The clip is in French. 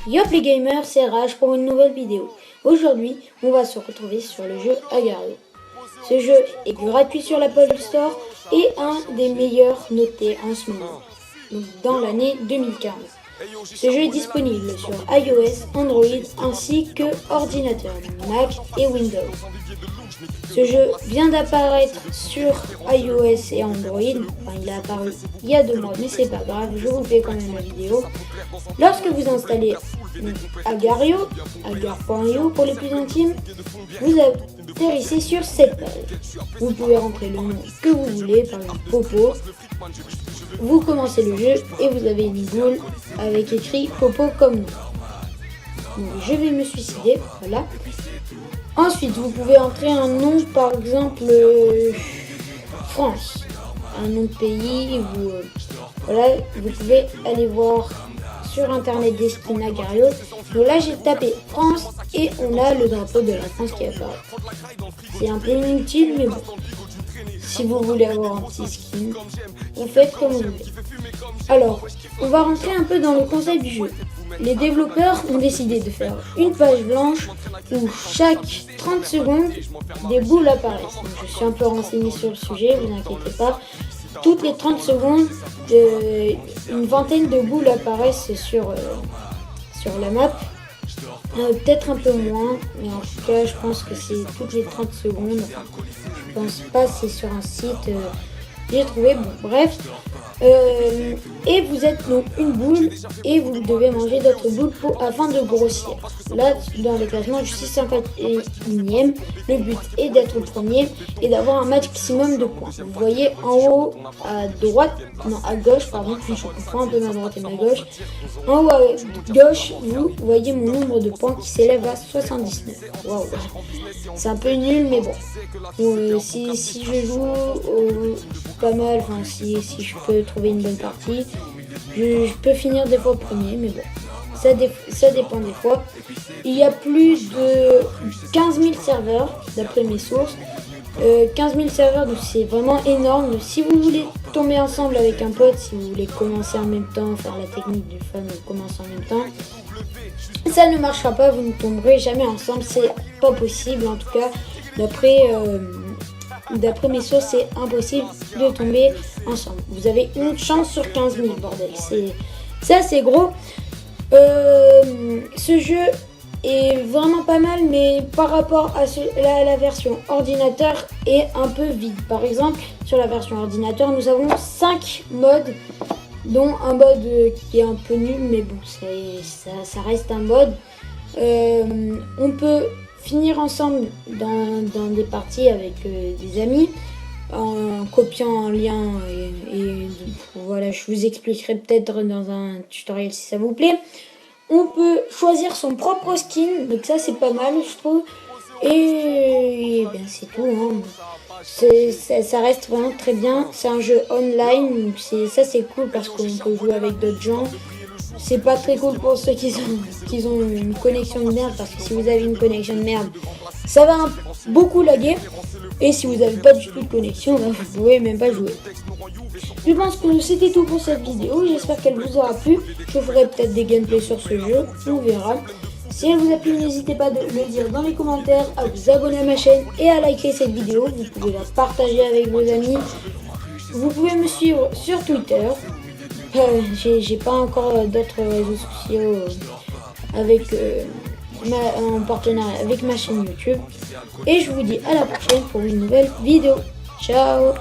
Yop les gamers, c'est Rage pour une nouvelle vidéo. Aujourd'hui, on va se retrouver sur le jeu Agar.io. Ce jeu est gratuit sur l'Apple Store et un des meilleurs notés en ce moment, donc dans l'année 2015. Ce jeu est disponible sur iOS, Android ainsi que ordinateur, Mac et Windows. Ce jeu vient d'apparaître sur iOS et Android, enfin il a apparu il y a 2 mois, mais c'est pas grave, je vous fais quand même la vidéo. Lorsque vous installez Agar.io, Agar.io pour les plus intimes, vous atterrissez sur cette page. Vous pouvez rentrer le nom que vous voulez, par exemple Popo. Vous commencez le jeu et vous avez une boule avec écrit Popo comme nous. Donc, je vais me suicider, voilà. Ensuite, vous pouvez entrer un nom, par exemple France, un nom de pays. Voilà, vous pouvez aller voir sur internet des skins Agar.io. Donc là, j'ai tapé France et on a le drapeau de la France qui apparaît. C'est un peu inutile, mais bon. Si vous voulez avoir un petit skin, vous faites comme vous voulez. Alors, on va rentrer un peu dans le concept du jeu. Les développeurs ont décidé de faire une page blanche où chaque 30 secondes, des boules apparaissent. Donc, je suis un peu renseigné sur le sujet, vous inquiétez pas. Toutes les 30 secondes, une vingtaine de boules apparaissent sur la map. Peut-être un peu moins, mais en tout cas, je pense que c'est toutes les 30 secondes. Enfin, je pense pas, c'est sur un site. J'ai trouvé, bon, bref. Et vous êtes donc une boule et vous devez manger d'autres boules afin de grossir. Là, dans le classement, je suis 51e. Le but est d'être premier et d'avoir un maximum de points. Vous voyez en haut à droite, non à gauche, pardon, je comprends un peu ma droite et ma gauche. En haut à gauche, vous voyez mon nombre de points qui s'élève à 79. Waouh, c'est un peu nul, mais bon. Si je joue pas mal, enfin si je peux trouver une bonne partie, je peux finir des fois premier, mais bon, ça dépend des fois. Il y a plus de 15 000 serveurs d'après mes sources. 15 000 serveurs, donc c'est vraiment énorme. Si vous voulez tomber ensemble avec un pote, si vous voulez commencer en même temps, faire la technique du fan, commencer en même temps, ça ne marchera pas, vous ne tomberez jamais ensemble, c'est pas possible en tout cas. D'après mes sources, c'est impossible de tomber ensemble. Vous avez une chance sur 15 000, bordel. C'est assez gros. Ce jeu est vraiment pas mal, mais par rapport à la version ordinateur est un peu vide. Par exemple, sur la version ordinateur, nous avons 5 modes, dont un mode qui est un peu nul, mais bon, ça reste un mode. On peut finir ensemble dans des parties avec des amis en copiant un lien et voilà, je vous expliquerai peut-être dans un tutoriel si ça vous plaît. On peut choisir son propre skin, donc ça c'est pas mal je trouve, et bien c'est tout hein. Ça reste vraiment très bien. C'est un jeu online, donc ça c'est cool parce qu'on peut jouer avec d'autres gens. C'est pas très cool pour ceux qui ont une connexion de merde, parce que si vous avez une connexion de merde, ça va beaucoup laguer. Et si vous n'avez pas du tout de connexion, ben vous pouvez même pas jouer. Je pense que c'était tout pour cette vidéo. J'espère qu'elle vous aura plu. Je ferai peut-être des gameplays sur ce jeu. On verra. Si elle vous a plu, n'hésitez pas à le dire dans les commentaires, à vous abonner à ma chaîne et à liker cette vidéo. Vous pouvez la partager avec vos amis. Vous pouvez me suivre sur Twitter. J'ai pas encore d'autres réseaux sociaux en partenariat avec ma chaîne YouTube. Et je vous dis à la prochaine pour une nouvelle vidéo. Ciao!